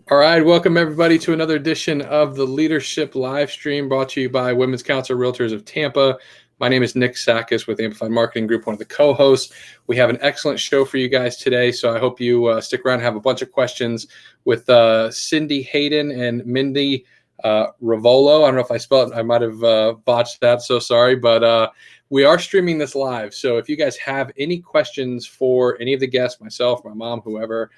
All right, welcome everybody to another edition of the Leadership Live Stream brought to you by Women's Council Realtors of Tampa. My name is Nick Sakis with Amplified Marketing Group, one of the co-hosts. We have an excellent show for you guys today, so I hope you stick around and have a bunch of questions with Cyndee, Haydon, and Mindy Rovillo. I don't know if I spelled it. I might have botched that, so sorry, but we are streaming this live. So if you guys have any questions for any of the guests, myself, my mom, whoever,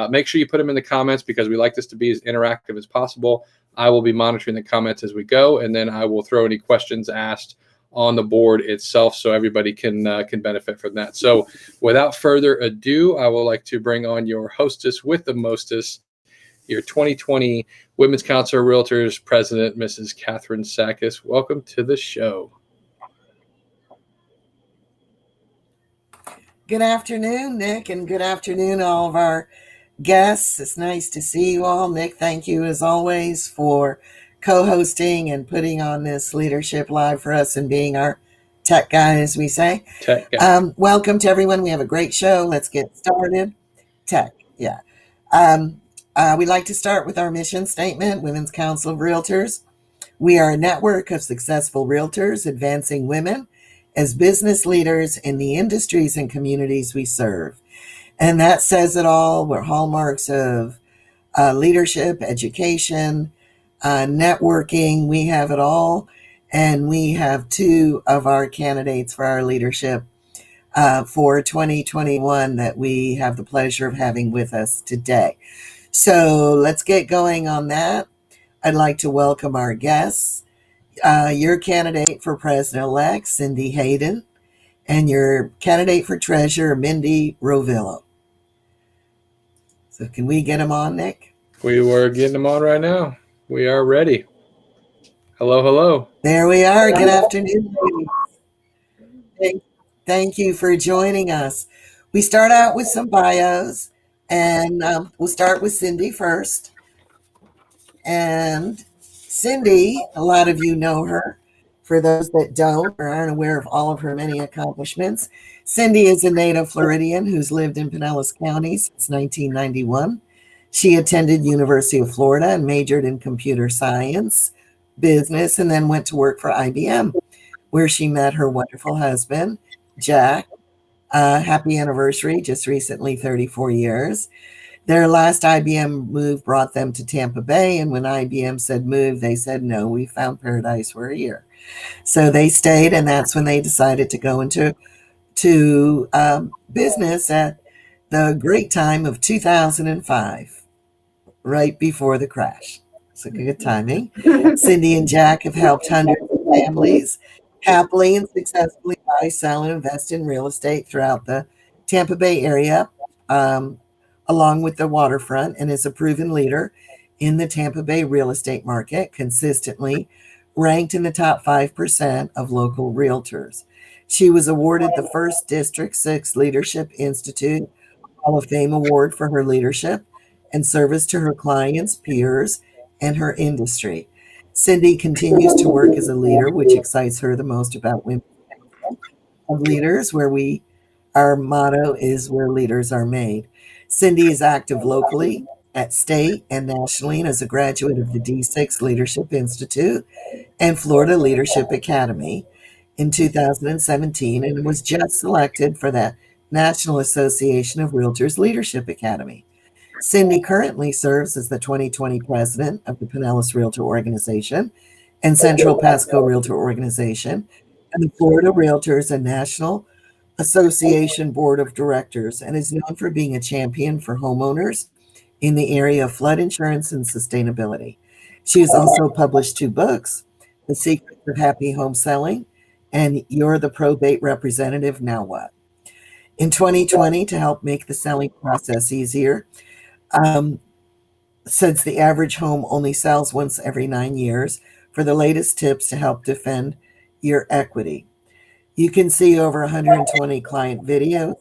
make sure you put them in the comments because we like this to be as interactive as possible. I will be monitoring the comments as we go, and then I will throw any questions asked on the board itself so everybody can benefit from that. So without further ado, I would like to bring on your hostess with the mostest, your 2020 Women's Council of Realtors President, Mrs. Catherine Sakis. Welcome to the show. Good afternoon, Nick, and good afternoon, all of our guests. It's nice to see you all. Nick, thank you as always for co-hosting and putting on this Leadership Live for us and being our tech guy, as we say. Tech guy. Welcome to everyone. We have a great show. Let's get started. Tech, yeah. We'd like to start with our mission statement, Women's Council of Realtors. We are a network of successful realtors advancing women as business leaders in the industries and communities we serve. And that says it all. We're hallmarks of leadership, education, networking. We have it all. And we have two of our candidates for our leadership for 2021 that we have the pleasure of having with us today. So let's get going on that. I'd like to welcome our guests. Your candidate for President-elect, Cyndee Haydon, and your candidate for Treasurer, Mindy Rovillo. So can we get them on, Nick? We were getting them on right now. We are ready. Hello, hello. There we are. Good afternoon, ladies. Thank you for joining us. We start out with some bios, and we'll start with Cyndee first. And Cyndee, a lot of you know her. For those that don't or aren't aware of all of her many accomplishments, Cyndee is a native Floridian who's lived in Pinellas County since 1991. She attended University of Florida and majored in computer science, business, and then went to work for IBM, where she met her wonderful husband, Jack. Happy anniversary, just recently 34 years. Their last IBM move brought them to Tampa Bay, and when IBM said move, they said no, we found paradise, we're here. So they stayed, and that's when they decided to go into business at the great time of 2005, right before the crash. So good timing. Cyndee and Jack have helped hundreds of families happily and successfully buy, sell, and invest in real estate throughout the Tampa Bay area, along with the waterfront, and is a proven leader in the Tampa Bay real estate market, consistently ranked in the top 5% of local realtors. She was awarded the first District 6 Leadership Institute Hall of Fame Award for her leadership and service to her clients, peers, and her industry. Cyndee continues to work as a leader, which excites her the most about women of leaders, our motto is where leaders are made. Cyndee is active locally, at state, and nationally, and is a graduate of the D6 Leadership Institute and Florida Leadership Academy in 2017, and was just selected for the National Association of Realtors Leadership Academy. Cyndee currently serves as the 2020 president of the Pinellas Realtor Organization and Central Pasco Realtor Organization and the Florida Realtors and National Association Board of Directors, and is known for being a champion for homeowners in the area of flood insurance and sustainability. She has also published 2 books, The Secrets of Happy Home Selling and You're the Probate Representative, Now What? In 2020, to help make the selling process easier, since the average home only sells once every 9 years, for the latest tips to help defend your equity. You can see over 120 client videos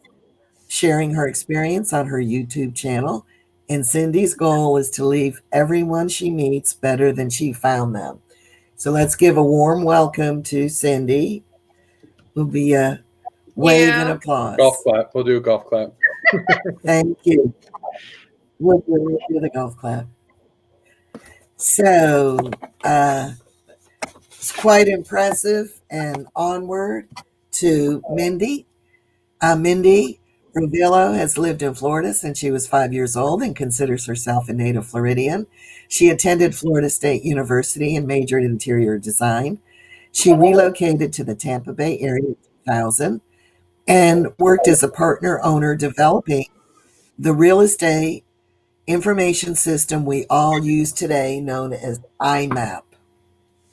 sharing her experience on her YouTube channel. And Cyndee's goal is to leave everyone she meets better than she found them. So let's give a warm welcome to Cyndee. We'll be a wave and applause. Golf clap. We'll do a golf clap. Thank you. We'll do the golf clap. So it's quite impressive. And onward to Mindy. Mindy Rovillo has lived in Florida since she was 5 years old and considers herself a native Floridian. She attended Florida State University and majored in interior design. She relocated to the Tampa Bay area in 2000 and worked as a partner owner developing the real estate information system we all use today, known as IMAP.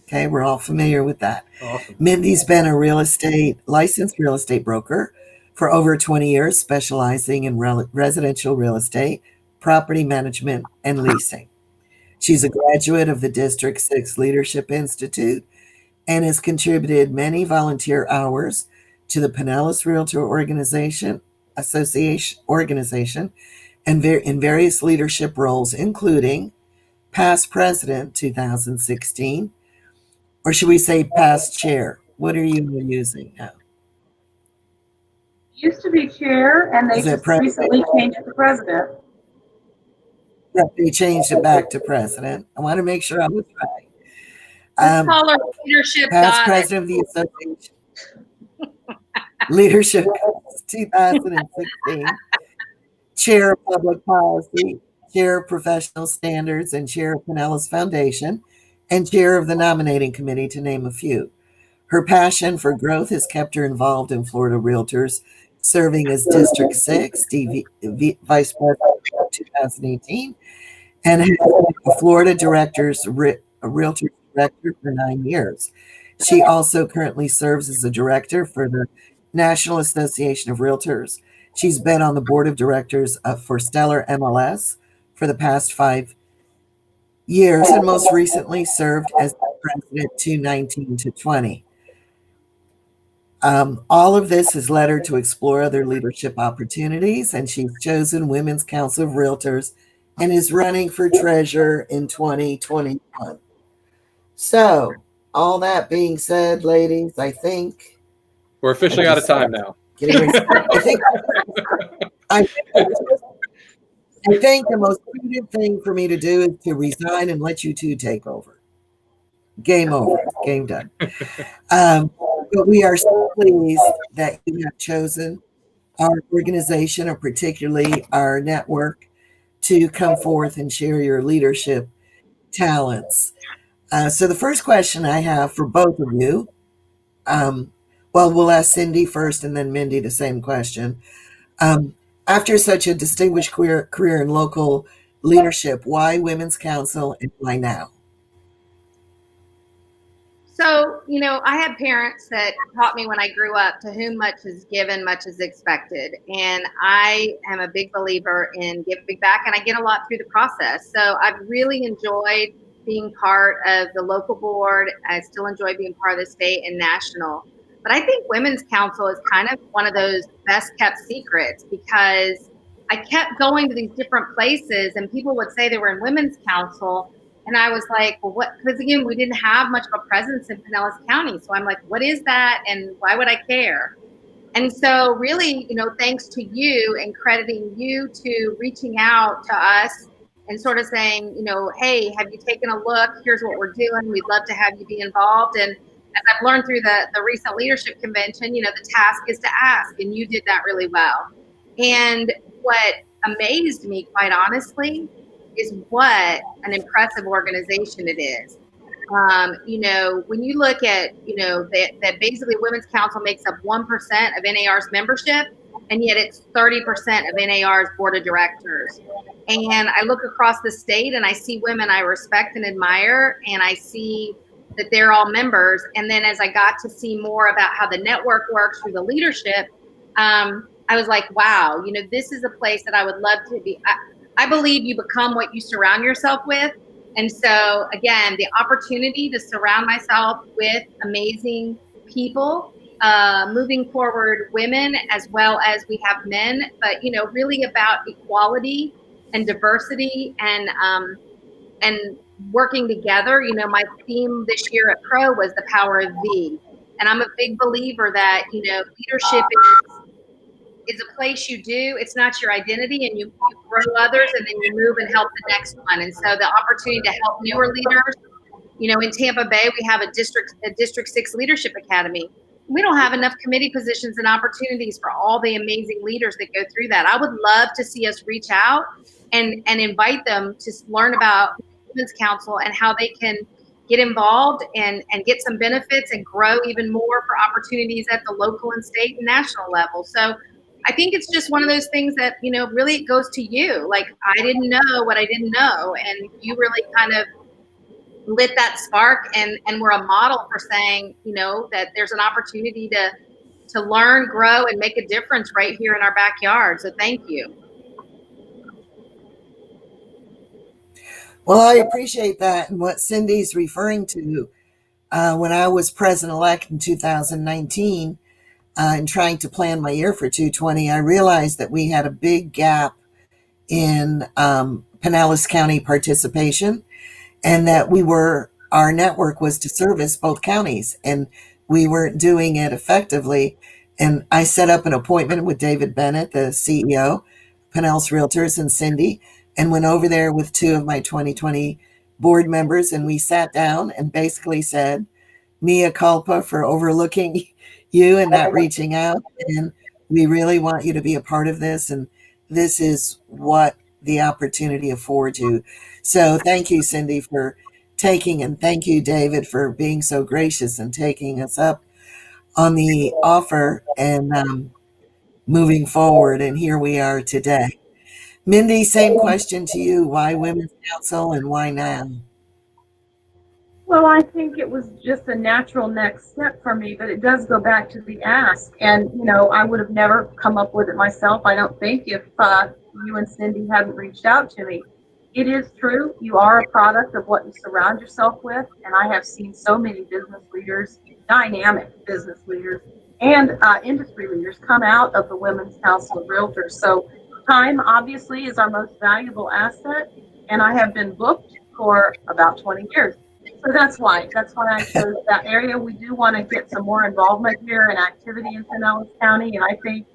Okay, we're all familiar with that. Awesome. Mindy's been a licensed real estate broker for over 20 years, specializing in residential real estate, property management, and leasing. She's a graduate of the District 6 Leadership Institute and has contributed many volunteer hours to the Pinellas Realtor Organization and in various leadership roles, including past president 2016, or should we say past chair? What are you using now? Used to be chair, and they just recently changed it to president. Yeah, they changed it back to president. I want to make sure I was right. Call her leadership past president of the association. Leadership 2016. Chair of Public Policy, Chair of Professional Standards, and Chair of Pinellas Foundation, and Chair of the Nominating Committee, to name a few. Her passion for growth has kept her involved in Florida Realtors, serving as District 6 Vice President of 2018, and has been a Florida Realtors Director for 9 years. She also currently serves as a director for the National Association of Realtors. She's been on the board of directors for Stellar MLS for the past 5 years, and most recently served as president 2019 to 20. All of this has led her to explore other leadership opportunities, and she's chosen Women's Council of Realtors and is running for treasurer in 2021. So, all that being said, ladies, I think we're officially out of time now. I think the most prudent thing for me to do is to resign and let you two take over. Game over. Game done. But we are so pleased that you have chosen our organization, or particularly our network, to come forth and share your leadership talents. So the first question I have for both of you, we'll ask Cyndee first and then Mindy the same question. After such a distinguished career in local leadership, why Women's Council and why now? So, I had parents that taught me when I grew up, to whom much is given, much is expected. And I am a big believer in giving back, and I get a lot through the process. So I've really enjoyed being part of the local board. I still enjoy being part of the state and national. But I think Women's Council is kind of one of those best kept secrets, because I kept going to these different places and people would say they were in Women's Council. And I was like, well, what? Because again, we didn't have much of a presence in Pinellas County. So I'm like, what is that? And why would I care? And so really, thanks to you and crediting you to reaching out to us and sort of saying, hey, have you taken a look? Here's what we're doing. We'd love to have you be involved. And as I've learned through the recent leadership convention, the task is to ask, and you did that really well. And what amazed me, quite honestly, is what an impressive organization it is. When you look at, that basically Women's Council makes up 1% of NAR's membership, and yet it's 30% of NAR's board of directors. And I look across the state and I see women I respect and admire, and I see that they're all members. And then as I got to see more about how the network works through the leadership, I was like, wow, this is a place that I would love to be. I believe you become what you surround yourself with. And so, again, the opportunity to surround myself with amazing people, moving forward, women as well as we have men, but, really about equality and diversity and working together. My theme this year at Pro was the power of V. And I'm a big believer that, leadership is is a place you do. It's not your identity, and you grow others, and then you move and help the next one. And so the opportunity to help newer leaders, in Tampa Bay, we have a District 6 Leadership Academy. We don't have enough committee positions and opportunities for all the amazing leaders that go through that. I would love to see us reach out and invite them to learn about Women's Council and how they can get involved and get some benefits and grow even more for opportunities at the local and state and national level. So I think it's just one of those things that, really it goes to you. Like, I didn't know what I didn't know. And you really kind of lit that spark, and we're a model for saying, that there's an opportunity to learn, grow, and make a difference right here in our backyard. So thank you. Well, I appreciate that. And what Cyndee's referring to, when I was president-elect in 2019, and trying to plan my year for 220, I realized that we had a big gap in Pinellas County participation, and that our network was to service both counties, and we weren't doing it effectively. And I set up an appointment with David Bennett, the CEO, Pinellas Realtors, and Cyndee, and went over there with two of my 2020 board members, and we sat down and basically said, mea culpa for overlooking you and not reaching out, and we really want you to be a part of this, and this is what the opportunity affords you. So thank you, Cyndee, for taking, and thank you, David, for being so gracious and taking us up on the offer and moving forward. And here we are today. Mindy, same question to you. Why Women's Council and why now? Well, I think it was just a natural next step for me, but it does go back to the ask. And, I would have never come up with it myself, I don't think, if you and Cyndee hadn't reached out to me. It is true. You are a product of what you surround yourself with. And I have seen so many business leaders, dynamic business leaders, and industry leaders come out of the Women's Council of Realtors. So time, obviously, is our most valuable asset. And I have been booked for about 20 years. So that's why I chose that area. We do want to get some more involvement here and activity in Pinellas County. And I think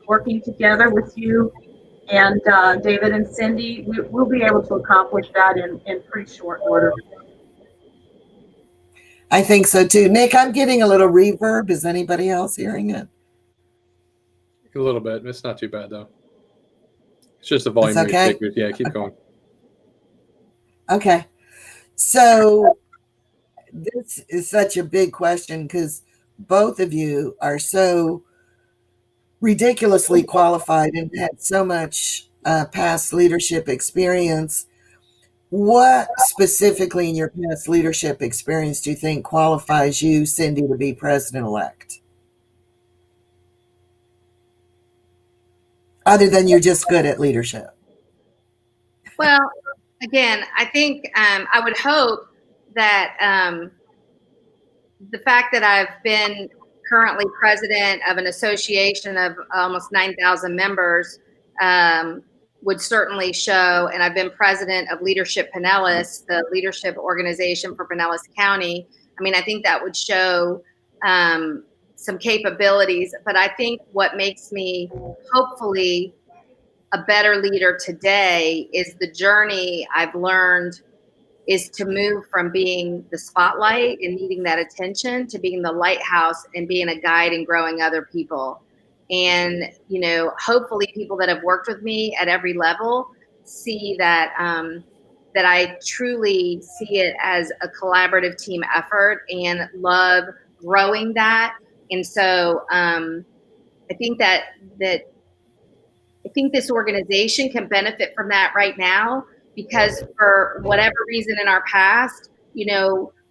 working together with you and David and Cyndee, we'll be able to accomplish that in pretty short order. I think so too. Nick, I'm getting a little reverb. Is anybody else hearing it? A little bit. It's not too bad though. It's just the volume. Okay. Yeah, keep going. Okay. So this is such a big question because both of you are so ridiculously qualified and had so much past leadership experience. What specifically in your past leadership experience do you think qualifies you, Cyndee, to be president-elect? Other than you're just good at leadership. Well, again, I think I would hope that the fact that I've been currently president of an association of almost 9,000 members would certainly show, and I've been president of Leadership Pinellas, the leadership organization for Pinellas County. I mean, I think that would show some capabilities, but I think what makes me hopefully a better leader today is the journey I've learned is to move from being the spotlight and needing that attention to being the lighthouse and being a guide and growing other people. And, hopefully people that have worked with me at every level see that, that I truly see it as a collaborative team effort and love growing that. And so I think that I think this organization can benefit from that right now, because for whatever reason in our past,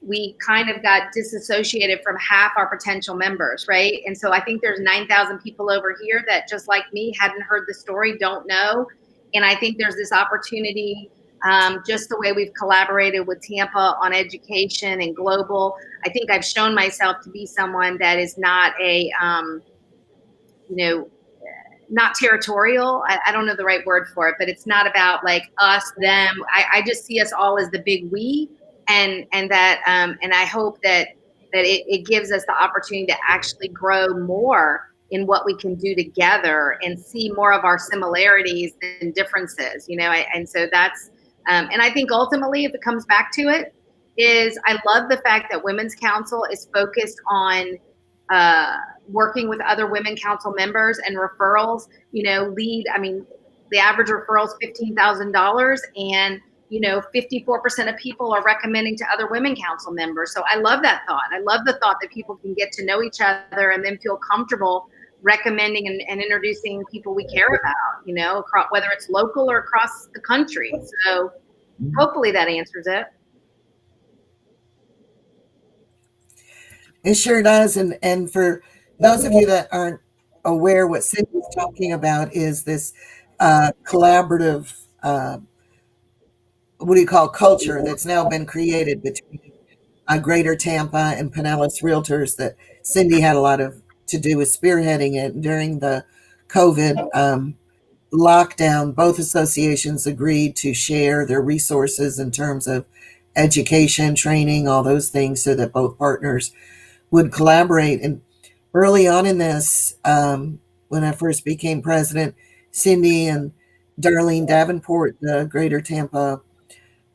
we kind of got disassociated from half our potential members, right? And so I think there's 9,000 people over here that, just like me, hadn't heard the story, don't know. And I think there's this opportunity, just the way we've collaborated with Tampa on education and global. I think I've shown myself to be someone that is not not territorial. I don't know the right word for it, but it's not about like us, them. I just see us all as the big we, and I hope that it gives us the opportunity to actually grow more in what we can do together and see more of our similarities than differences, and so that's, and I think ultimately, if it comes back to it, is I love the fact that Women's Council is focused on working with other women council members and referrals, the average referral is $15,000, and 54% of people are recommending to other women council members. So I love that thought. I love the thought that people can get to know each other and then feel comfortable recommending and introducing people we care about, across, whether it's local or across the country. So hopefully that answers it. It sure does. And for those of you that aren't aware, what Cyndee's talking about is this collaborative, what do you call, culture that's now been created between Greater Tampa and Pinellas Realtors, that Cyndee had a lot of to do with spearheading it during the COVID lockdown. Both associations agreed to share their resources in terms of education, training, all those things, so that both partners would collaborate. And early on in this, when I first became president, Cyndee and Darlene Davenport, the Greater Tampa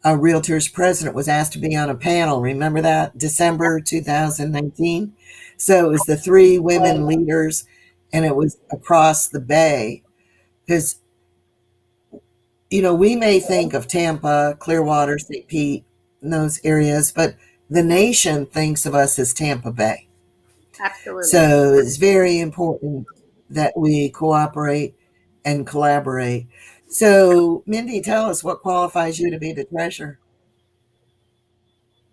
Realtors president, was asked to be on a panel. Remember that? December 2019. So it was the three women leaders, and it was across the bay. Because, we may think of Tampa, Clearwater, St. Pete, and those areas, but the nation thinks of us as Tampa Bay. Absolutely. So it's very important that we cooperate and collaborate. So, Mindy, tell us, what qualifies you to be the treasurer?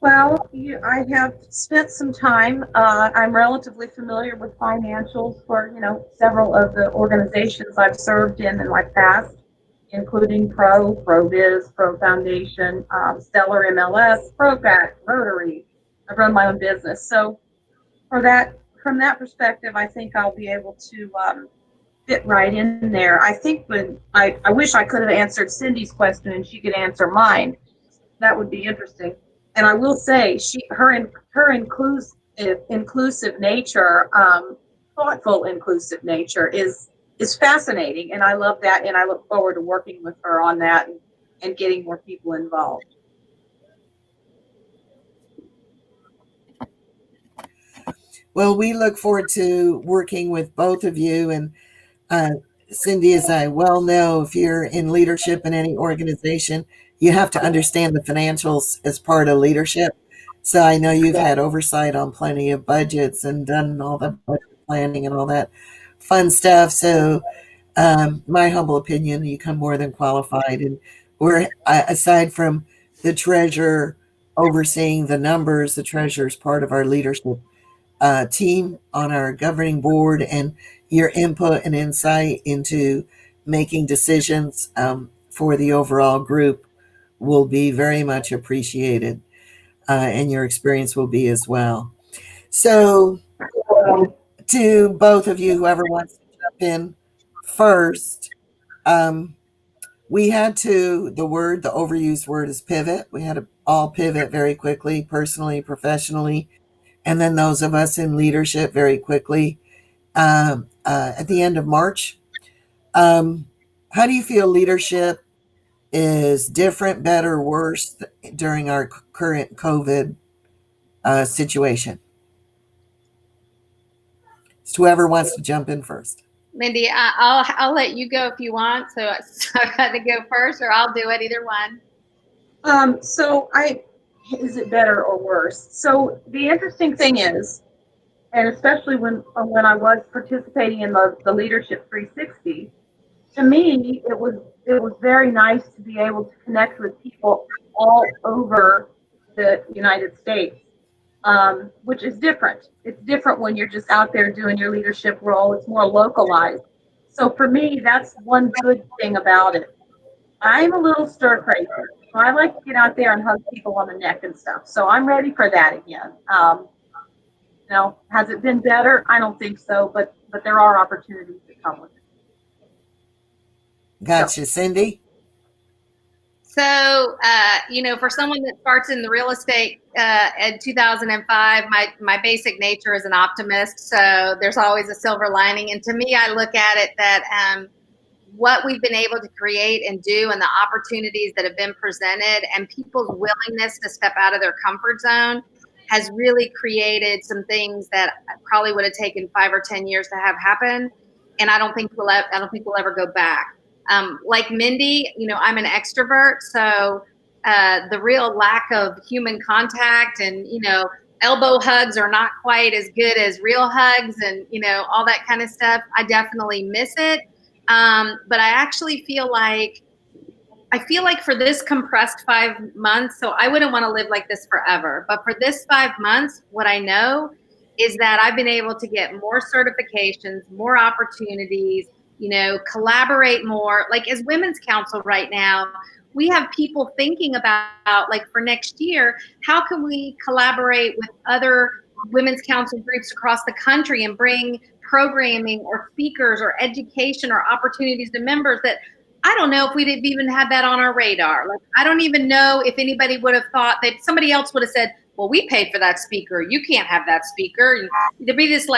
Well, I have spent some time. I'm relatively familiar with financials for, several of the organizations I've served in my past, including ProViz, Pro Foundation, Stellar MLS, ProPac, Rotary. I've run my own business. So from that perspective, I think I'll be able to fit right in there. I think I wish I could have answered Cyndee's question and she could answer mine. That would be interesting. And I will say, her inclusive nature, thoughtful inclusive nature is fascinating, and I love that, and I look forward to working with her on that and getting more people involved. Well, we look forward to working with both of you. And Cyndee, as I well know, if you're in leadership in any organization, you have to understand the financials as part of leadership. So I know you've had oversight on plenty of budgets and done all the budget planning and all that fun stuff. So my humble opinion, you come more than qualified. And we're, aside from the treasurer overseeing the numbers, the treasurer is part of our leadership team on our governing board, and your input and insight into making decisions for the overall group will be very much appreciated, and your experience will be as well. So, to both of you, whoever wants to jump in first, we had to, the overused word is pivot. We had to all pivot very quickly, personally, professionally, and then those of us in leadership very quickly at the end of March. How do you feel leadership is different, better, worse during our current COVID situation? So whoever wants to jump in first. Mindy, I'll let you go if you want. So I've got to go first, or I'll do it, either one. Is it better or worse? So the interesting thing is, and especially when I was participating in the Leadership 360, to me it was very nice to be able to connect with people all over the United States, which is different. It's different when you're just out there doing your leadership role. It's more localized. So for me, that's one good thing about it. I'm a little stir crazy. So I like to get out there and hug people on the neck and stuff. So I'm ready for that again. Has it been better? I don't think so, but there are opportunities that come with it. Gotcha, Cyndee. So, for someone that starts in the real estate in 2005, my basic nature is an optimist. So there's always a silver lining. And to me, I look at it that what we've been able to create and do and the opportunities that have been presented and people's willingness to step out of their comfort zone has really created some things that probably would have taken 5 or 10 years to have happen. And I don't think we'll ever go back. Like Mindy, I'm an extrovert, so the real lack of human contact and elbow hugs are not quite as good as real hugs, and all that kind of stuff. I definitely miss it, but I actually feel like for this compressed 5 months, so I wouldn't want to live like this forever, but for this 5 months, what I know is that I've been able to get more certifications, more opportunities, collaborate more. Like as Women's Council right now, we have people thinking about, like, for next year, how can we collaborate with other Women's Council groups across the country and bring programming or speakers or education or opportunities to members that I don't know if we'd have even had that on our radar. Like, I don't even know if anybody would have thought that somebody else would have said, well, we paid for that speaker. You can't have that speaker. And there'd be this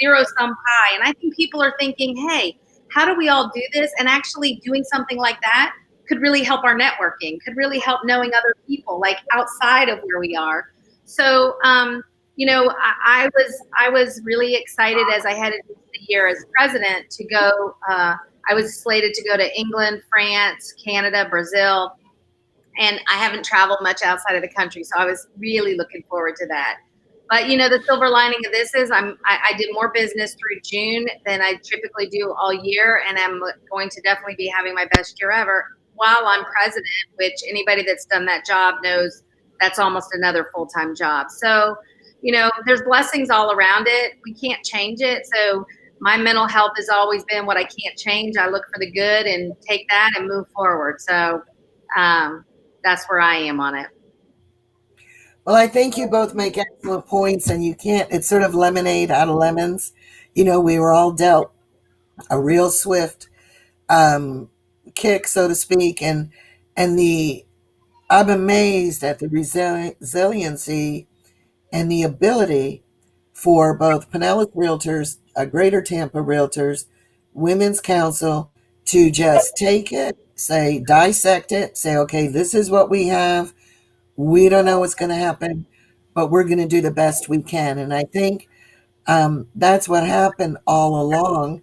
zero sum pie. And I think people are thinking, hey, how do we all do this? And actually doing something like that could really help our networking, could really help knowing other people like outside of where we are. So, I was really excited as I headed into the year as president to go. I was slated to go to England, France, Canada, Brazil, and I haven't traveled much outside of the country, so I was really looking forward to that. But the silver lining of this is I did more business through June than I typically do all year, and I'm going to definitely be having my best year ever while I'm president, which anybody that's done that job knows that's almost another full-time job. So, there's blessings all around it. We can't change it. So my mental health has always been what I can't change. I look for the good and take that and move forward. So that's where I am on it. Well, I think you both make excellent points, and it's sort of lemonade out of lemons. We were all dealt a real swift kick, so to speak, and I'm amazed at the resiliency and the ability for both Pinellas Realtors, Greater Tampa Realtors, Women's Council to just take it, dissect it, say, okay, this is what we have. We don't know what's going to happen, but we're going to do the best we can. And I think that's what happened all along.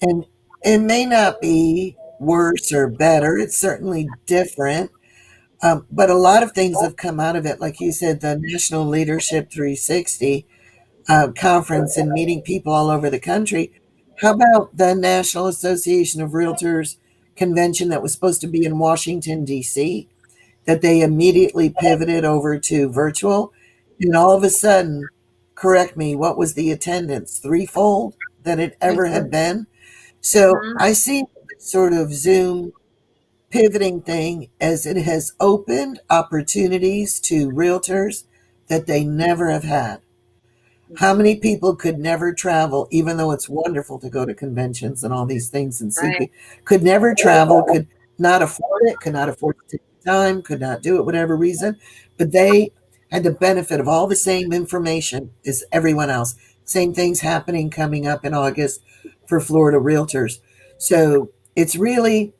And it may not be worse or better. It's certainly different. But a lot of things have come out of it. Like you said, the National Leadership 360 conference and meeting people all over the country. How about the National Association of Realtors convention that was supposed to be in Washington, D.C., that they immediately pivoted over to virtual? And all of a sudden, correct me, what was the attendance? Threefold that it ever had been. So I see this sort of Zoom pivoting thing as it has opened opportunities to realtors that they never have had. How many people could never travel, even though it's wonderful to go to conventions and all these things and see people, could never travel, could not afford it, could not afford to take the time, could not do it, whatever reason, but they had the benefit of all the same information as everyone else. Same things happening coming up in August for Florida realtors. So it's really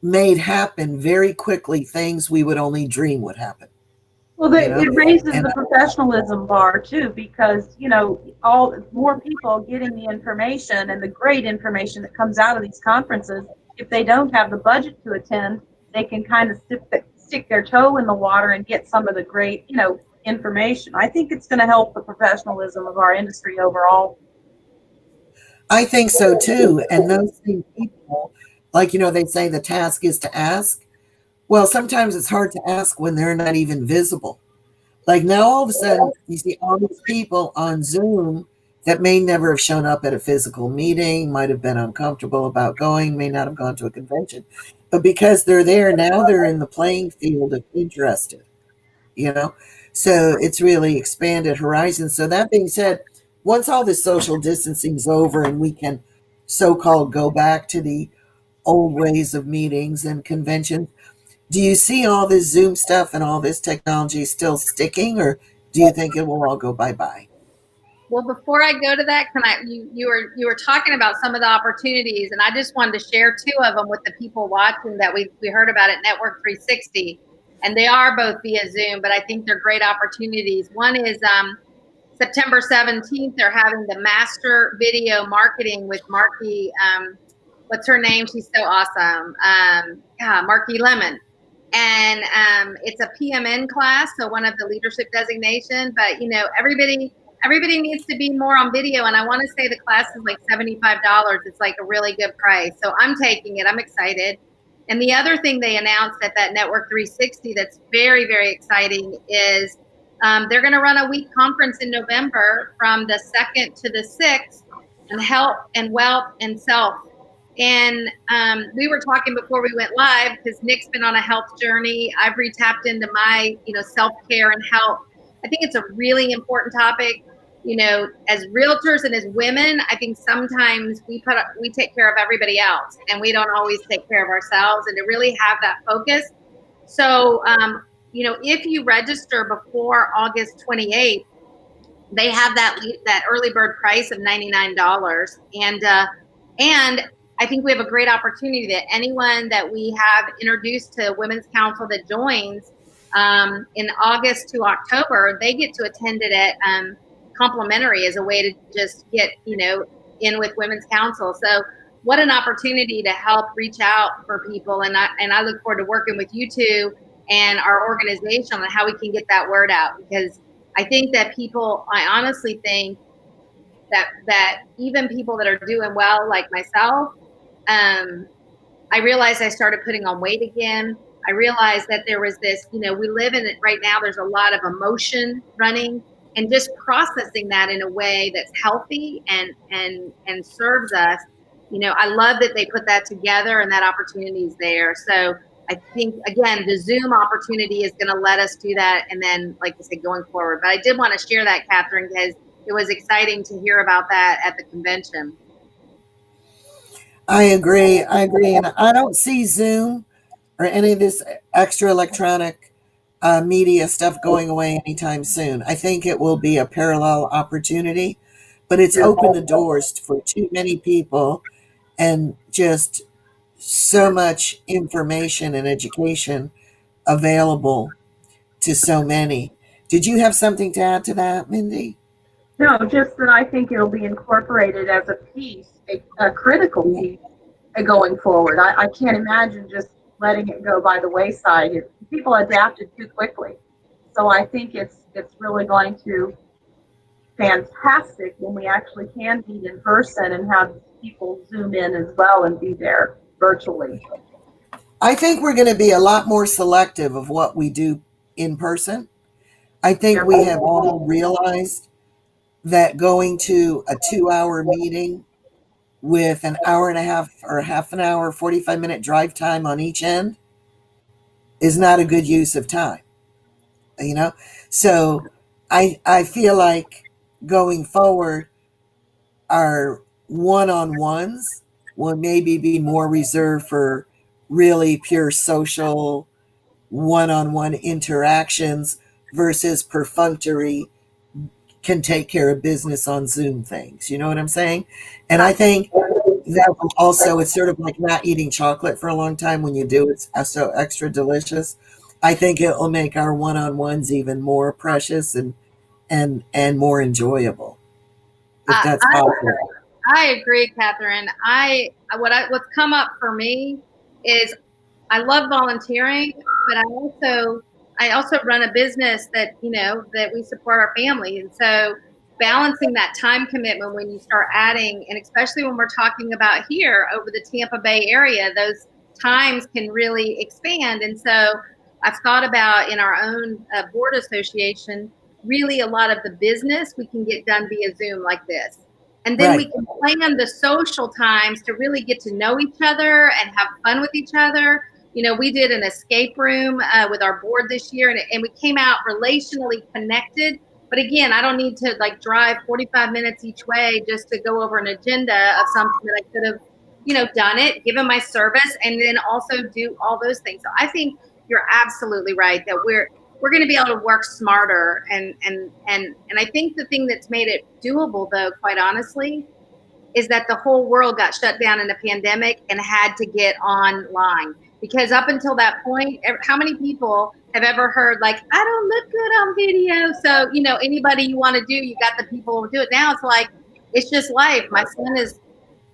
made happen very quickly things we would only dream would happen. Well, it raises the professionalism bar too, because all more people getting the information and the great information that comes out of these conferences. If they don't have the budget to attend, they can kind of stick their toe in the water and get some of the great information. I think it's going to help the professionalism of our industry overall. I think so too. And those same people, like they say the task is to ask. Well, sometimes it's hard to ask when they're not even visible. Like now, all of a sudden, you see all these people on Zoom that may never have shown up at a physical meeting, might have been uncomfortable about going, may not have gone to a convention. But because they're there, now they're in the playing field of interested, So it's really expanded horizons. So that being said, once all this social distancing is over and we can so-called go back to the old ways of meetings and conventions. Do you see all this Zoom stuff and all this technology still sticking, or do you think it will all go bye-bye? Well, before I go to that, you were talking about some of the opportunities, and I just wanted to share two of them with the people watching that we heard about at Network 360, and they are both via Zoom, but I think they're great opportunities. One is September 17th, they're having the Master Video Marketing with Marky, what's her name? She's so awesome. Marky Lemon. And it's a PMN class, so one of the leadership designation, but everybody needs to be more on video. And I want to say the class is like $75. It's like a really good price. So I'm taking it. I'm excited. And the other thing they announced at that Network 360 that's very, very exciting is they're going to run a week conference in November from the 2nd to the 6th on health and wealth and self. And we were talking before we went live because Nick's been on a health journey. I've re-tapped into my, self-care and health. I think it's a really important topic. As realtors and as women, I think sometimes we take care of everybody else and we don't always take care of ourselves, and to really have that focus. So, if you register before August 28th, they have that early bird price of $99. And I think we have a great opportunity that anyone that we have introduced to Women's Council that joins in August to October, they get to attend it at complimentary as a way to just get, in with Women's Council. So what an opportunity to help reach out for people. And I look forward to working with you two and our organization on how we can get that word out, because I think that I honestly think that even people that are doing well, like myself, I realized I started putting on weight again. I realized that there was this, we live in it right now. There's a lot of emotion running, and just processing that in a way that's healthy and serves us. I love that they put that together and that opportunity is there. So I think, again, the Zoom opportunity is going to let us do that. And then, like I said, going forward. But I did want to share that, Catherine, because it was exciting to hear about that at the convention. I agree. And I don't see Zoom or any of this extra electronic media stuff going away anytime soon. I think it will be a parallel opportunity, but it's opened the doors for too many people, and just so much information and education available to so many. Did you have something to add to that, Mindy? No, just that I think it'll be incorporated as a piece, a critical piece going forward. I can't imagine just letting it go by the wayside. People adapted too quickly. So I think it's really going to be fantastic when we actually can meet in person and have people Zoom in as well and be there virtually. I think we're going to be a lot more selective of what we do in person. I think we have all realized that going to a 2-hour meeting with an hour and a half or half an hour, 45-minute drive time on each end is not a good use of time. So I feel like going forward, our one-on-ones will maybe be more reserved for really pure social one-on-one interactions versus perfunctory can take care of business on Zoom things. You know what I'm saying? And I think that will also, it's sort of like not eating chocolate for a long time. When you do, it's so extra delicious. I think it will make our one-on-ones even more precious and more enjoyable, if that's possible. I agree, Catherine. What's come up for me is I love volunteering, but I also run a business that that we support our family, and so balancing that time commitment when you start adding, and especially when we're talking about here over the Tampa Bay area, those times can really expand. And so I've thought about in our own board association, really a lot of the business we can get done via Zoom like this. And then we can plan the social times to really get to know each other and have fun with each other. We did an escape room with our board this year, and we came out relationally connected. But again, I don't need to drive 45 minutes each way just to go over an agenda of something that I could have, done it, given my service, and then also do all those things. So I think you're absolutely right that we're going to be able to work smarter. And I think the thing that's made it doable, though, quite honestly, is that the whole world got shut down in a pandemic and had to get online. Because up until that point, how many people have ever heard, like, I don't look good on video? So, anybody you want to do, you got the people who do it. Now it's like, it's just life. My son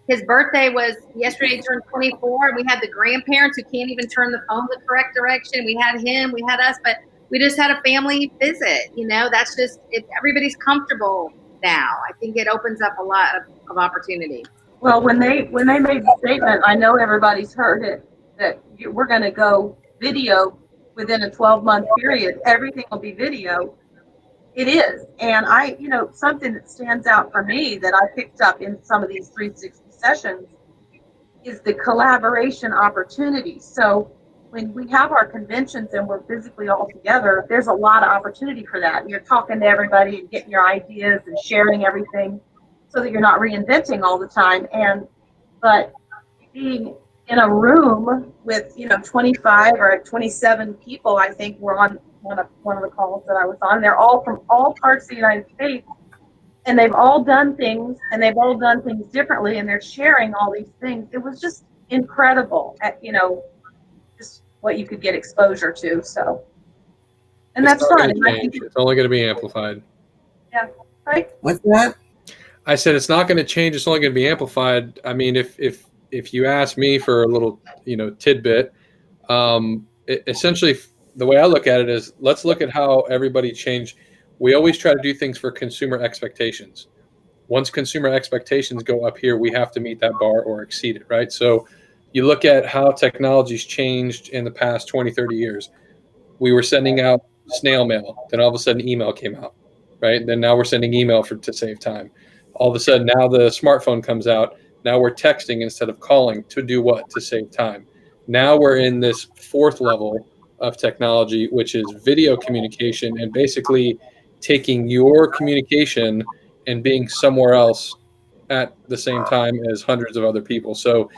his birthday was yesterday, he turned 24, and we had the grandparents who can't even turn the phone the correct direction. We had him, we had us, but we just had a family visit. That's just it. Everybody's comfortable now. I think it opens up a lot of opportunity. Well, when they made the statement, I know everybody's heard it, that we're going to go video within a 12-month period. Everything will be video. It is. And something that stands out for me that I picked up in some of these 360 sessions is the collaboration opportunity. So when we have our conventions and we're physically all together, there's a lot of opportunity for that. You're talking to everybody and getting your ideas and sharing everything so that you're not reinventing all the time. But being in a room with 25 or 27 people, I think we're on one of the calls that I was on. They're all from all parts of the United States, and they've all done things, and they've all done things differently, and they're sharing all these things. It was just incredible at just what you could get exposure to. So, and that's fun. And I think it's only going to be amplified. Yeah, right. What's that? I said it's not going to change. It's only going to be amplified. I mean, if you ask me for a little tidbit, essentially the way I look at it is, let's look at how everybody changed. We always try to do things for consumer expectations. Once consumer expectations go up here, we have to meet that bar or exceed it, right? So you look at how technology's changed in the past 20, 30 years. We were sending out snail mail. Then all of a sudden email came out, right? Then now we're sending email to save time. All of a sudden now the smartphone comes out. Now we're texting instead of calling. To do what? To save time. Now we're in this fourth level of technology, which is video communication, and basically taking your communication and being somewhere else at the same time as hundreds of other people. So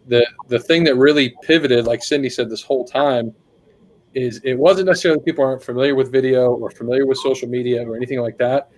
the thing that really pivoted, like Cyndee said this whole time, is it wasn't necessarily people aren't familiar with video or familiar with social media or anything like that,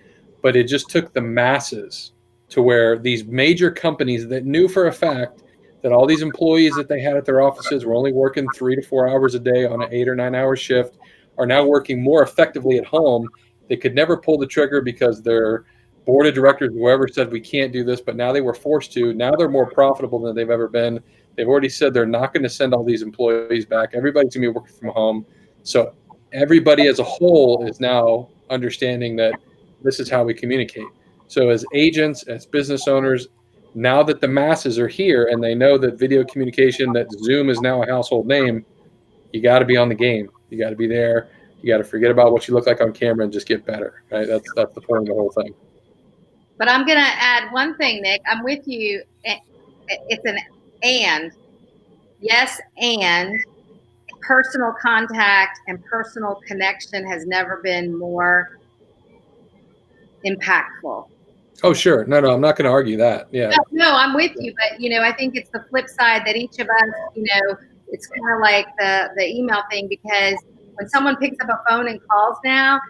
but it just took the masses to where these major companies that knew for a fact that all these employees that they had at their offices were only working 3 to 4 hours a day on an 8 or 9 hour shift are now working more effectively at home. They could never pull the trigger because their board of directors, whoever, said we can't do this, but now they were forced to. Now they're more profitable than they've ever been. They've already said they're not going to send all these employees back. Everybody's going to be working from home. So everybody as a whole is now understanding that this is how we communicate. So as agents, as business owners, now that the masses are here and they know that video communication, that Zoom is now a household name, you got to be on the game. You got to be there. You got to forget about what you look like on camera and just get better, right? That's the point of the whole thing. But I'm going to add one thing, Nick. I'm with you. It's an and. Yes, and personal contact and personal connection has never been more impactful. Oh, sure. No, I'm not going to argue that. Yeah. No, I'm with you. But, I think it's the flip side that each of us, it's kind of like the email thing, because when someone picks up a phone and calls now,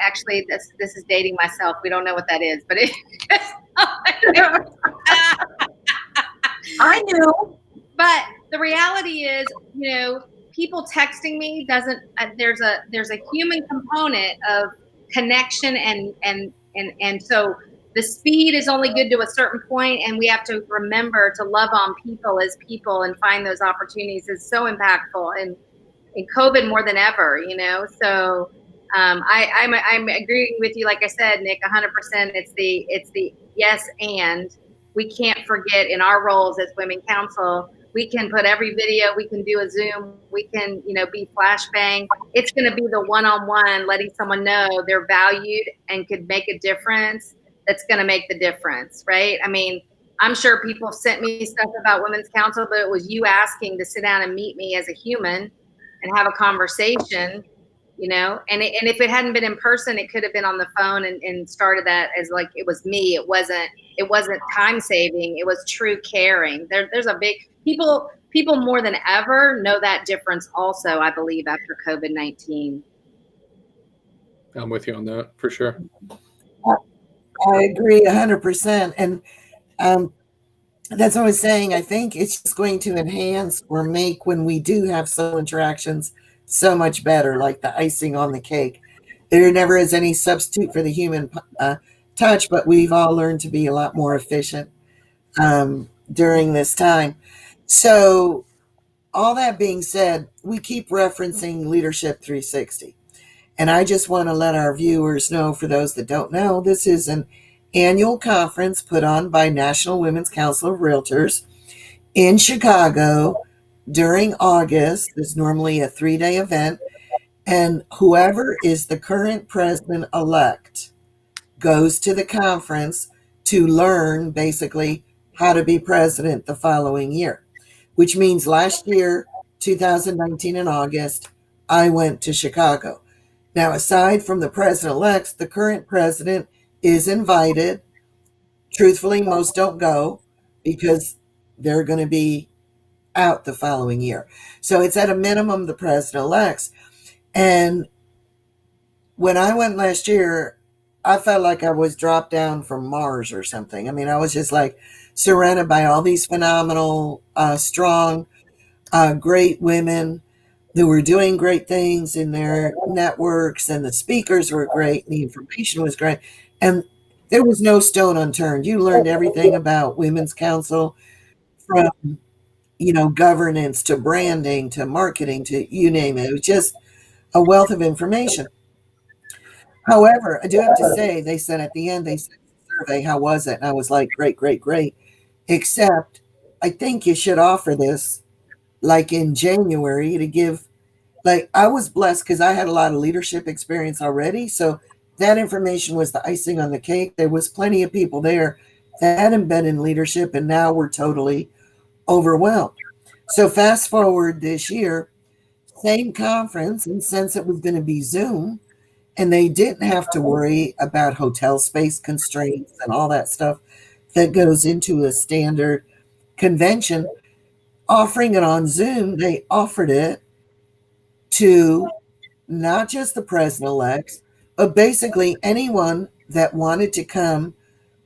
actually this is dating myself. We don't know what that is, but I knew. But the reality is, people texting me doesn't. There's a human component of connection, and so the speed is only good to a certain point, and we have to remember to love on people as people and find those opportunities is so impactful, and in COVID more than ever. So I'm agreeing with you. Like I said, Nick, 100%. It's the yes, and we can't forget in our roles as Women Council. We can put every video, we can do a Zoom, we can, be flashbang. It's going to be the one-on-one, letting someone know they're valued and could make a difference. That's going to make the difference, right? I mean, I'm sure people sent me stuff about Women's Council, but it was you asking to sit down and meet me as a human and have a conversation. you know, and if it hadn't been in person, it could have been on the phone and started that as like, it was me. It wasn't time saving. It was true caring. There's a big, people more than ever know that difference also, I believe, after COVID-19. I'm with you on that for sure. I agree 100%. And that's what I was saying. I think it's just going to enhance or make when we do have social interactions so much better, like the icing on the cake. There never is any substitute for the human touch, but we've all learned to be a lot more efficient during this time. So, all that being said, we keep referencing Leadership 360. And I just want to let our viewers know, for those that don't know, this is an annual conference put on by National Women's Council of Realtors in Chicago during August. It's normally a 3-day event. And whoever is the current president-elect goes to the conference to learn basically how to be president the following year, which means last year, 2019 in August, I went to Chicago. Now, aside from the president-elects, the current president is invited. Truthfully, most don't go because they're going to be out the following year. So it's at a minimum the president-elects. And when I went last year, I felt like I was dropped down from Mars or something. I mean, I was just like surrounded by all these phenomenal, strong, great women who were doing great things in their networks, and the speakers were great, and the information was great. And there was no stone unturned. You learned everything about Women's Council, from, governance to branding to marketing to you name it. It was just a wealth of information. However, I do have to say, they said at the end, they said, survey, how was it? And I was like, great, great, great. Except I think you should offer this like in January to give, like, I was blessed because I had a lot of leadership experience already. So that information was the icing on the cake. There was plenty of people there that hadn't been in leadership, and now we're totally overwhelmed. So fast forward this year, same conference, and since it was going to be Zoom, and they didn't have to worry about hotel space constraints and all that stuff that goes into a standard convention, offering it on Zoom, they offered it to not just the president-elects, but basically anyone that wanted to come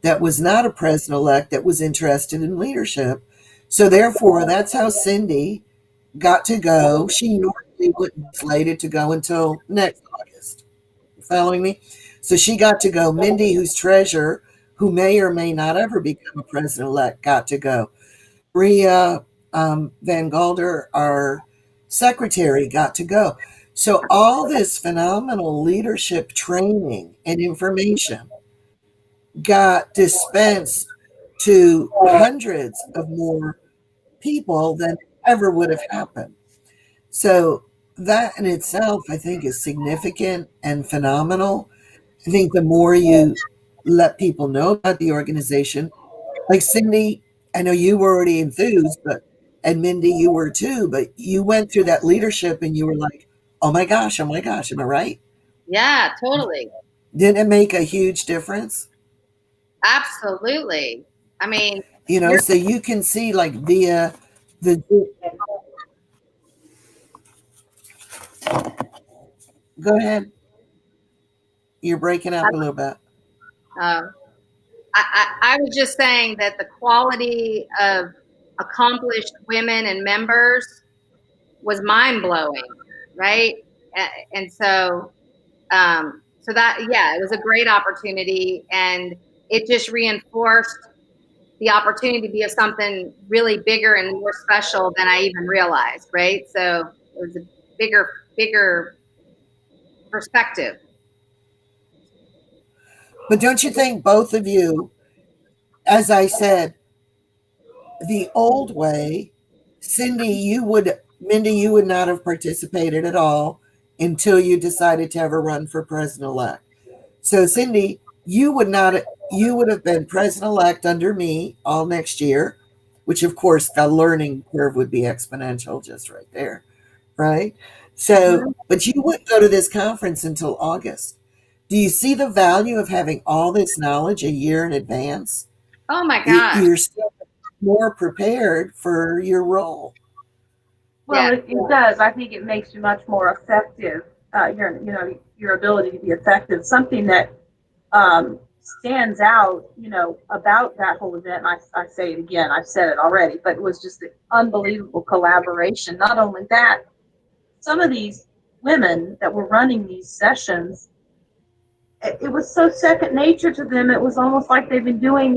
that was not a president-elect that was interested in leadership. So therefore, that's how Cyndee got to go. She normally wouldn't be slated to go until next August. Following me? So she got to go. Mindy, who's treasurer, who may or may not ever become a president-elect, got to go. Maria Van Galder, our secretary, got to go. So all this phenomenal leadership training and information got dispensed to hundreds of more people than ever would have happened. So that in itself, I think, is significant and phenomenal. I think the more you let people know about the organization, like Cyndee, I know you were already enthused, and Mindy, you were too, but you went through that leadership and you were like, oh my gosh, am I right? Yeah, totally. Didn't it make a huge difference? Absolutely. I mean, so you can see, like, via the, go ahead. You're breaking up a little bit. I was just saying that the quality of accomplished women and members was mind blowing, right? And so that, yeah, it was a great opportunity, and it just reinforced the opportunity to be of something really bigger and more special than I even realized, right? So it was a bigger perspective. But don't you think both of you, as I said, the old way, Mindy, you would not have participated at all until you decided to ever run for president-elect. So Cyndee, you would have been president-elect under me all next year, which of course the learning curve would be exponential just right there, right? So, but you wouldn't go to this conference until August. Do you see the value of having all this knowledge a year in advance? Oh my gosh. You're still more prepared for your role. Well, Yeah. it does. I think it makes you much more effective. Your ability to be effective. Something that stands out, about that whole event. And I say it again. I've said it already, but it was just the unbelievable collaboration. Not only that, some of these women that were running these sessions, it was so second nature to them. It was almost like they've been doing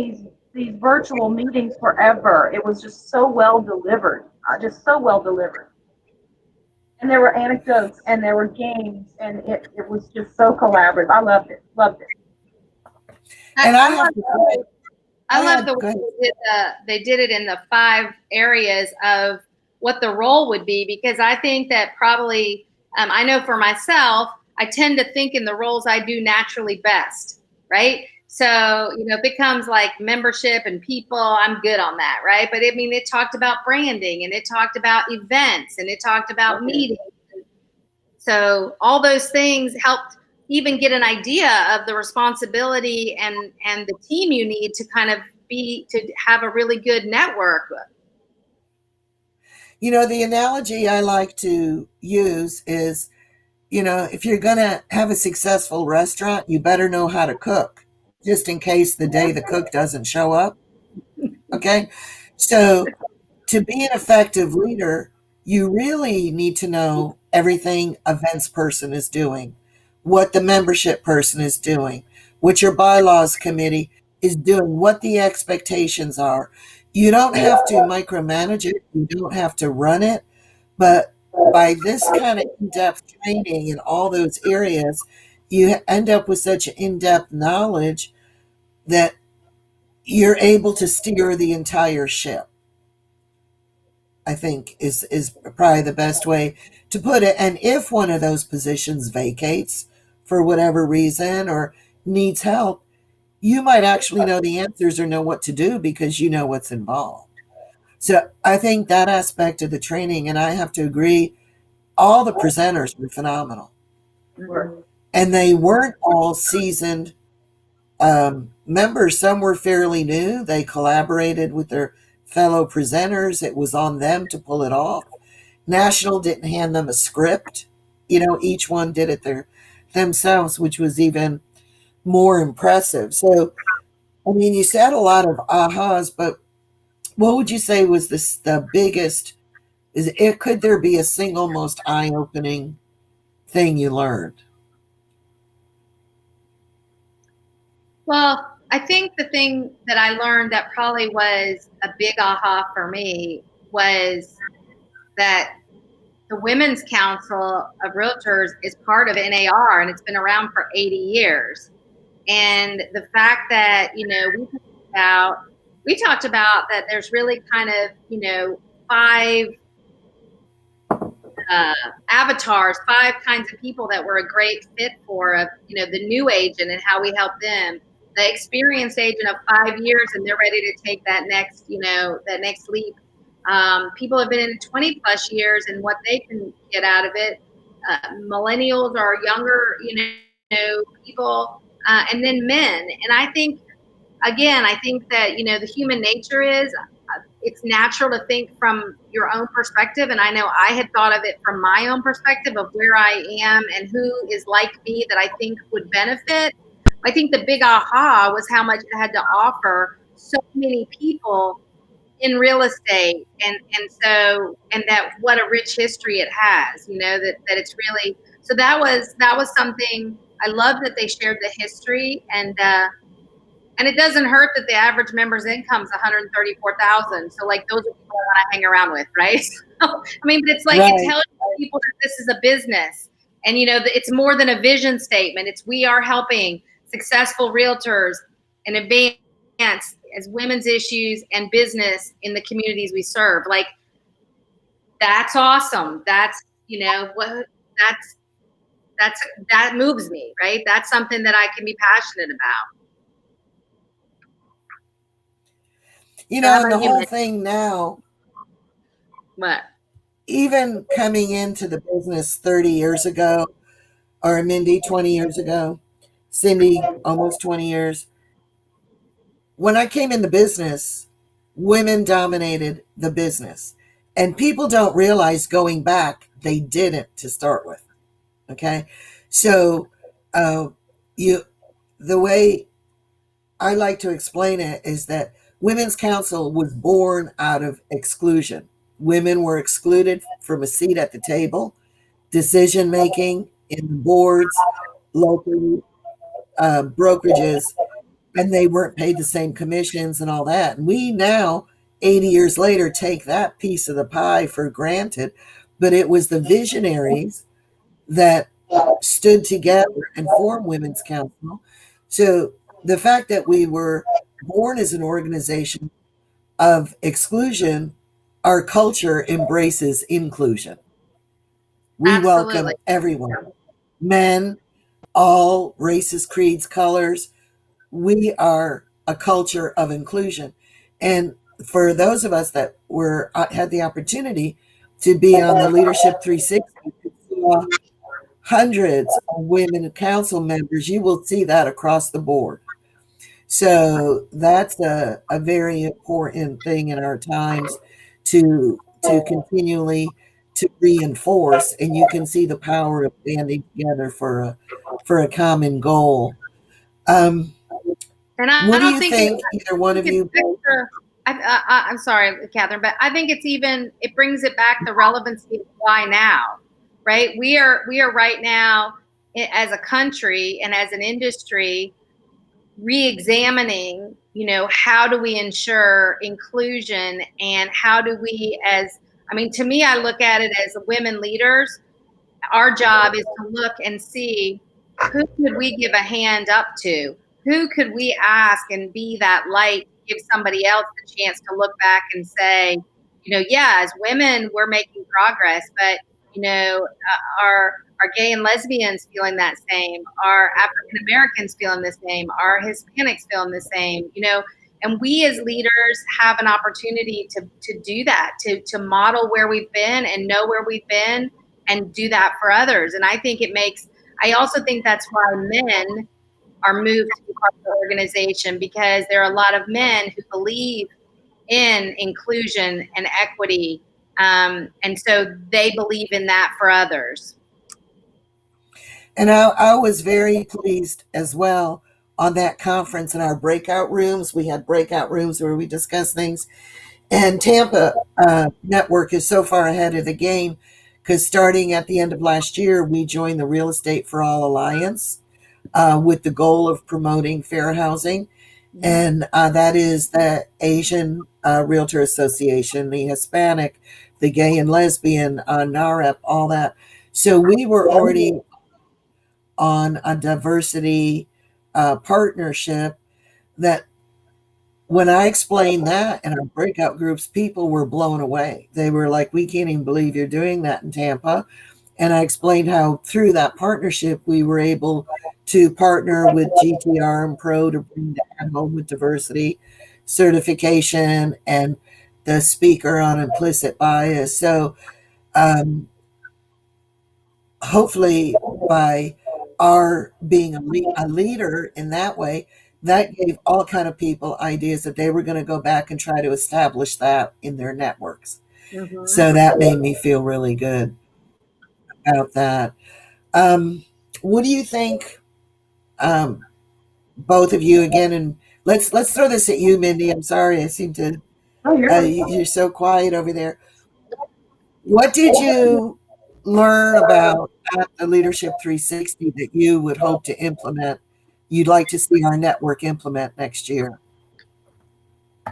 these virtual meetings forever. It was just so well delivered, just so well delivered. And there were anecdotes and there were games, and it was just so collaborative. I loved it. Loved it. And I have to say, I love the way they did it in the 5 areas of what the role would be, because I think that probably, I know for myself, I tend to think in the roles I do naturally best, right? So, if it comes like membership and people, I'm good on that, right? But I mean, it talked about branding, and it talked about events, and it talked about meetings. So all those things helped even get an idea of the responsibility and the team you need to kind of to have a really good network. the analogy I like to use is, if you're going to have a successful restaurant, you better know how to cook, just in case the day the cook doesn't show up. Okay. So to be an effective leader, you really need to know everything events person is doing, what the membership person is doing, what your bylaws committee is doing, what the expectations are. You don't have to micromanage it, you don't have to run it, but by this kind of in-depth training in all those areas, you end up with such in-depth knowledge that you're able to steer the entire ship. I think is probably the best way to put it. And if one of those positions vacates for whatever reason or needs help, you might actually know the answers or know what to do because you know what's involved. So I think that aspect of the training, and I have to agree, all the presenters were phenomenal. Mm-hmm. And they weren't all seasoned members. Some were fairly new. They collaborated with their fellow presenters. It was on them to pull it off. National didn't hand them a script. Each one did it themselves, which was even more impressive. So, I mean, you said a lot of ahas, but what would you say was the biggest? Could there be a single most eye-opening thing you learned? Well, I think the thing that I learned that probably was a big aha for me was that the Women's Council of Realtors is part of NAR, and it's been around for 80 years. And the fact that, we talked about that there's really kind of, 5 avatars, 5 kinds of people that we're a great fit for, of, the new agent and how we help them, the experienced agent of 5 years and they're ready to take that next, that next leap. People have been in 20 plus years and what they can get out of it. Millennials are younger, people, and then men. And I think that, the human nature is, it's natural to think from your own perspective. And I know I had thought of it from my own perspective of where I am and who is like me that I think would benefit. I think the big aha was how much it had to offer so many people in real estate, and that what a rich history it has, that it's really, so that was something. I love that they shared the history, and it doesn't hurt that the average member's income is 134,000. So like those are people I want to hang around with, right? So, I mean, but it's like, Right. It tells people that this is a business, and it's more than a vision statement. It's, we are helping successful realtors and advance as women's issues and business in the communities we serve. Like, that's awesome. That's, that moves me, right? That's something that I can be passionate about. And the whole thing now, What? even coming into the business 30 years ago, or Mindy 20 years ago, Cyndee almost 20 years, when I came in the business, women dominated the business. And people don't realize going back, they didn't to start with. Okay. So, you, the way I like to explain it is that Women's Council was born out of exclusion. Women were excluded from a seat at the table, decision making in the boards, local brokerages, and they weren't paid the same commissions and all that. And we now, 80 years later, take that piece of the pie for granted. But it was the visionaries that stood together and formed Women's Council. So the fact that we were born as an organization of exclusion, our culture embraces inclusion. We Absolutely. welcome everyone, men, all races, creeds, colors. We are a culture of inclusion. And for those of us that were had the opportunity to be on the Leadership 360, hundreds of women council members, you will see that across the board. So that's a very important thing in our times to continually to reinforce, and you can see the power of banding together for a common goal. And I What do don't you think think, either one of you? I'm sorry, Catherine, but I think it brings it back the relevancy of why now, right? We are right now as a country and as an industry re-examining, how do we ensure inclusion, and how do we, to me, I look at it as women leaders. Our job is to look and see who could we give a hand up to, who could we ask and be that light, give somebody else the chance to look back and say, yeah, as women we're making progress, but are gay and lesbians feeling that same? Are African Americans feeling the same? Are Hispanics feeling the same? And we as leaders have an opportunity to do that, to model where we've been and know where we've been and do that for others. And I also think that's why men are moved to be part of the organization, because there are a lot of men who believe in inclusion and equity. And so they believe in that for others. And I was very pleased as well on that conference in our breakout rooms. We had breakout rooms where we discussed things. And Tampa Network is so far ahead of the game because starting at the end of last year, we joined the Real Estate for All Alliance with the goal of promoting fair housing. And that is the Asian Realtor Association, the Hispanic, the gay and lesbian, NAREP, all that. So we were already on a diversity partnership that when I explained that in our breakout groups, people were blown away. They were like, we can't even believe you're doing that in Tampa. And I explained how through that partnership, we were able to partner with GTR and Pro to bring that home with diversity certification and the speaker on implicit bias. So hopefully by our being a leader in that way, that gave all kind of people ideas that they were going to go back and try to establish that in their networks. Mm-hmm. So that made me feel really good about that. What do you think, both of you again? And let's throw this at you, Mindy. I'm sorry, I seem to. Oh, you're so quiet over there. What did you learn about at the Leadership 360 that you would hope to implement? You'd like to see our network implement next year?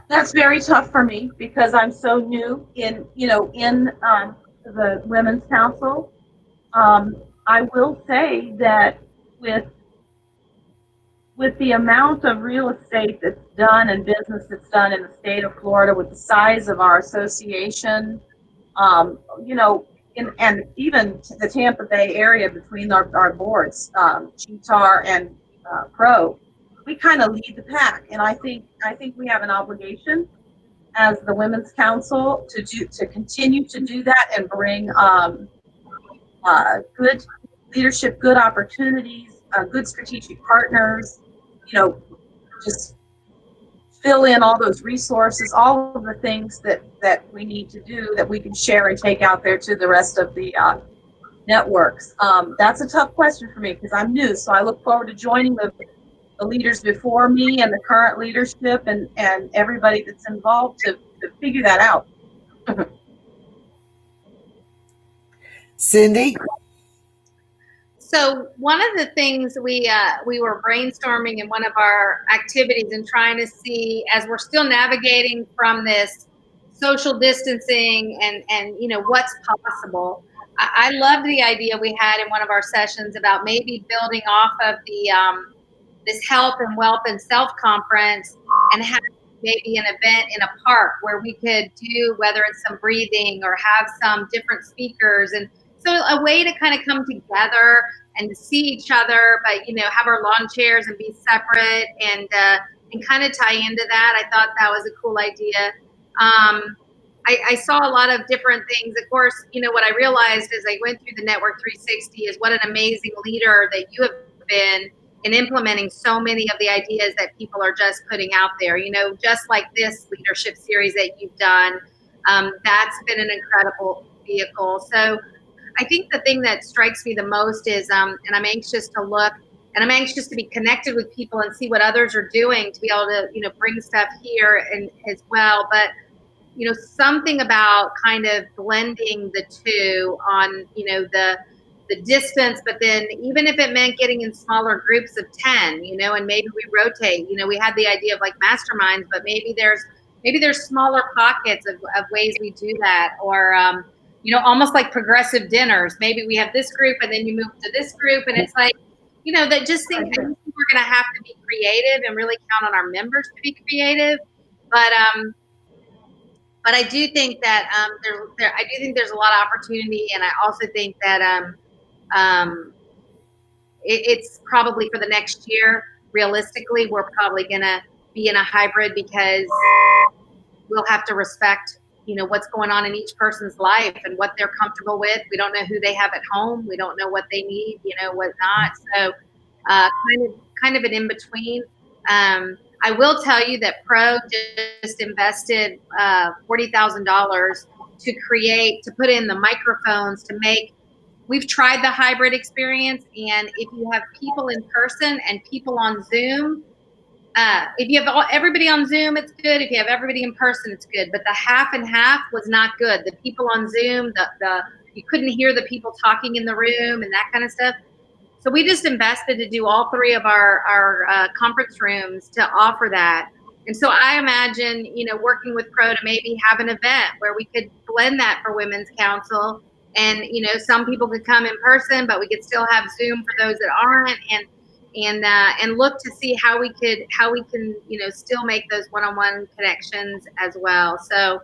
That's very tough for me because I'm so new in the Women's Council. I will say that with the amount of real estate that's done and business that's done in the state of Florida, with the size of our association, and even the Tampa Bay area between our boards, GTAR and Pro, we kind of lead the pack, and I think we have an obligation as the Women's Council to continue to do that and bring good leadership, good opportunities, good strategic partners, just fill in all those resources, all of the things that we need to do that we can share and take out there to the rest of the networks. That's a tough question for me because I'm new, so I look forward to joining the leaders before me and the current leadership and everybody that's involved to figure that out. Cyndee? So one of the things we were brainstorming in one of our activities and trying to see, as we're still navigating from this social distancing and what's possible. I loved the idea we had in one of our sessions about maybe building off of the this health and wealth and self conference and have maybe an event in a park where we could do, whether it's some breathing or have some different speakers. And so a way to kind of come together and see each other, but have our lawn chairs and be separate and kind of tie into that. I thought that was a cool idea. I saw a lot of different things. Of course, what I realized as I went through the Network 360 is what an amazing leader that you have been in implementing so many of the ideas that people are just putting out there, just like this leadership series that you've done. That's been an incredible vehicle. So I think the thing that strikes me the most is, and I'm anxious to look, and I'm anxious to be connected with people and see what others are doing to be able to, bring stuff here and as well. But, something about kind of blending the two on, the distance, but then even if it meant getting in smaller groups of 10, and maybe we rotate, we had the idea of like masterminds, but maybe there's smaller pockets of ways we do that, or, almost like progressive dinners. Maybe we have this group and then you move to this group, and it's like, that just think we're going to have to be creative and really count on our members to be creative. But I do think that I do think there's a lot of opportunity, and I also think that it's probably for the next year. Realistically, we're probably going to be in a hybrid because we'll have to respect, what's going on in each person's life and what they're comfortable with. We don't know who they have at home. We don't know what they need, what not. So kind of an in between. I will tell you that Pro just invested $40,000 to put in the microphones to make. We've tried the hybrid experience, and if you have people in person and people on Zoom, if you have everybody on Zoom, it's good. If you have everybody in person, it's good. But the half and half was not good. The people on Zoom, you couldn't hear the people talking in the room and that kind of stuff. So we just invested to do all three of our conference rooms to offer that. And so I imagine, working with Pro to maybe have an event where we could blend that for Women's Council. And, some people could come in person, but we could still have Zoom for those that aren't, and look to see how we can, still make those one-on-one connections as well. So,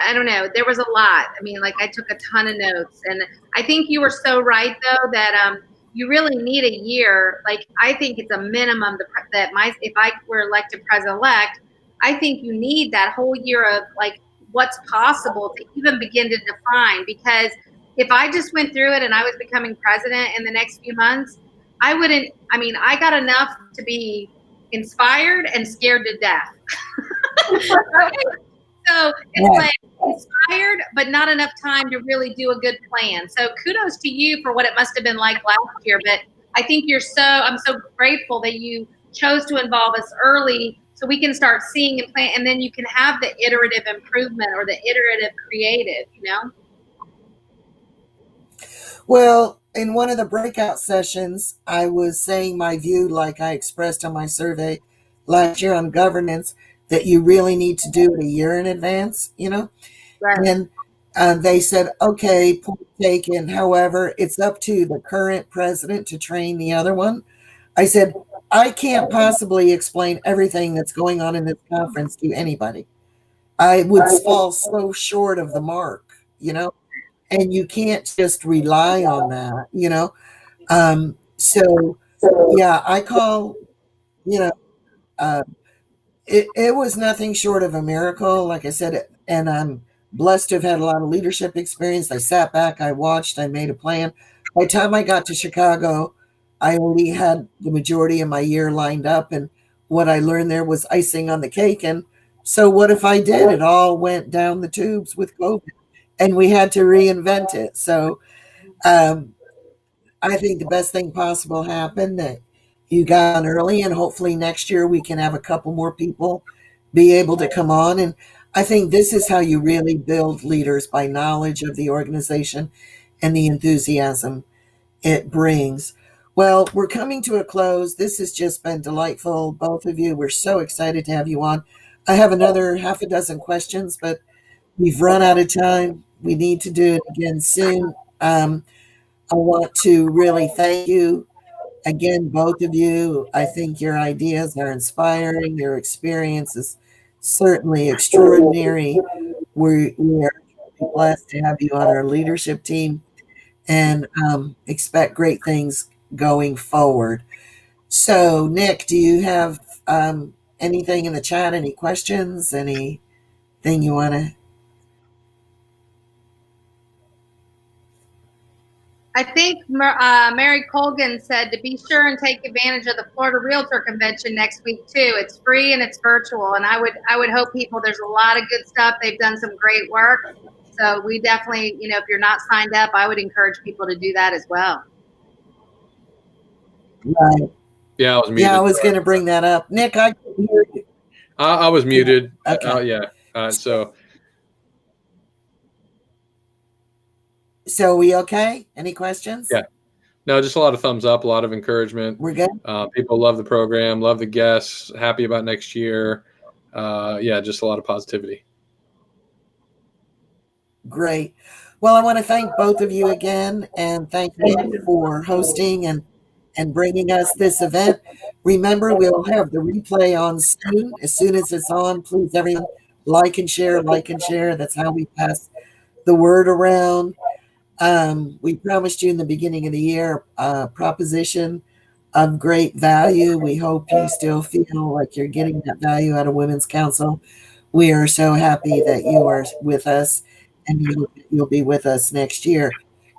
I don't know. There was a lot. I mean, like I took a ton of notes, and I think you were so right though that you really need a year. Like I think it's a minimum if I were elected president-elect, I think you need that whole year of like what's possible to even begin to define. Because if I just went through it and I was becoming president in the next few months, I wouldn't. I mean, I got enough to be inspired and scared to death. So it's like inspired, but not enough time to really do a good plan. So kudos to you for what it must have been like last year. But I think I'm so grateful that you chose to involve us early so we can start seeing and plan, and then you can have the iterative improvement or the iterative creative, Well, in one of the breakout sessions, I was saying my view, like I expressed on my survey last year on governance, that you really need to do it a year in advance, Right. And they said, okay, point taken. However, it's up to the current president to train the other one. I said, I can't possibly explain everything that's going on in this conference to anybody. I would fall so short of the mark, and you can't just rely on that, So, yeah, I call, It was nothing short of a miracle, like I said, and I'm blessed to have had a lot of leadership experience. I sat back, I watched, I made a plan. By the time I got to Chicago, I already had the majority of my year lined up, and what I learned there was icing on the cake. And so, what if I did? It all went down the tubes with COVID, and we had to reinvent it. So, um, I think the best thing possible happened that you got on early, and hopefully next year we can have a couple more people be able to come on. And I think this is how you really build leaders, by knowledge of the organization and the enthusiasm it brings. Well, we're coming to a close. This has just been delightful, both of you. We're so excited to have you on. I have another half a dozen questions, but we've run out of time. We need to do it again soon. I want to really thank you again, both of you. I think your ideas are inspiring. Your experience is certainly extraordinary. We are blessed to have you on our leadership team, and expect great things going forward. So, Nick, do you have anything in the chat? Any questions? Anything you want to? I think Mary Colgan said to be sure and take advantage of the Florida Realtor Convention next week too. It's free and it's virtual, and I would hope people. There's a lot of good stuff. They've done some great work, so we definitely, if you're not signed up, I would encourage people to do that as well. Right. Yeah, I was muted. Yeah, I was going to bring that up. Nick, I couldn't hear you. I was muted. Okay. Yeah. So we okay? Any questions? Yeah. No, just a lot of thumbs up, a lot of encouragement. We're good. People love the program, love the guests, happy about next year. Yeah, just a lot of positivity. Great. Well, I want to thank both of you again, and thank you for hosting and bringing us this event. Remember, we'll have the replay on soon. As soon as it's on, please, everyone, like and share, like and share. That's how we pass the word around. We promised you in the beginning of the year a proposition of great value. We hope you still feel like you're getting that value out of Women's Council. We are so happy that you are with us, and you'll be with us next year.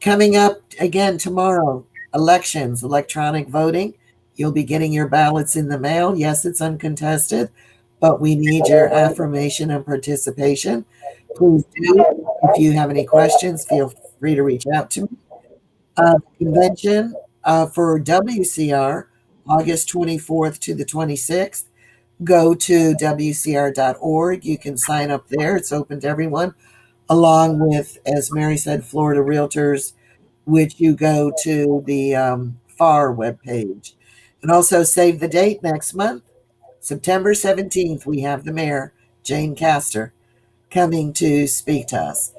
Coming up again tomorrow, elections, electronic voting. You'll be getting your ballots in the mail. Yes, it's uncontested, but we need your affirmation and participation. Please do. If you have any questions, feel free to reach out to me. Convention for WCR, August 24th to the 26th. Go to WCR.org. You can sign up there. It's open to everyone, along with, as Mary said, Florida Realtors, which you go to the FAR webpage. And also save the date next month, September 17th, we have the mayor, Jane Castor, coming to speak to us.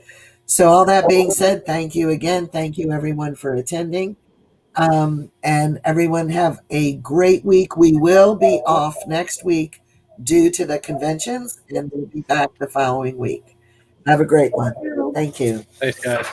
So all that being said, thank you again. Thank you, everyone, for attending. And everyone have a great week. We will be off next week due to the conventions, and we'll be back the following week. Have a great one. Thank you. Thanks, guys.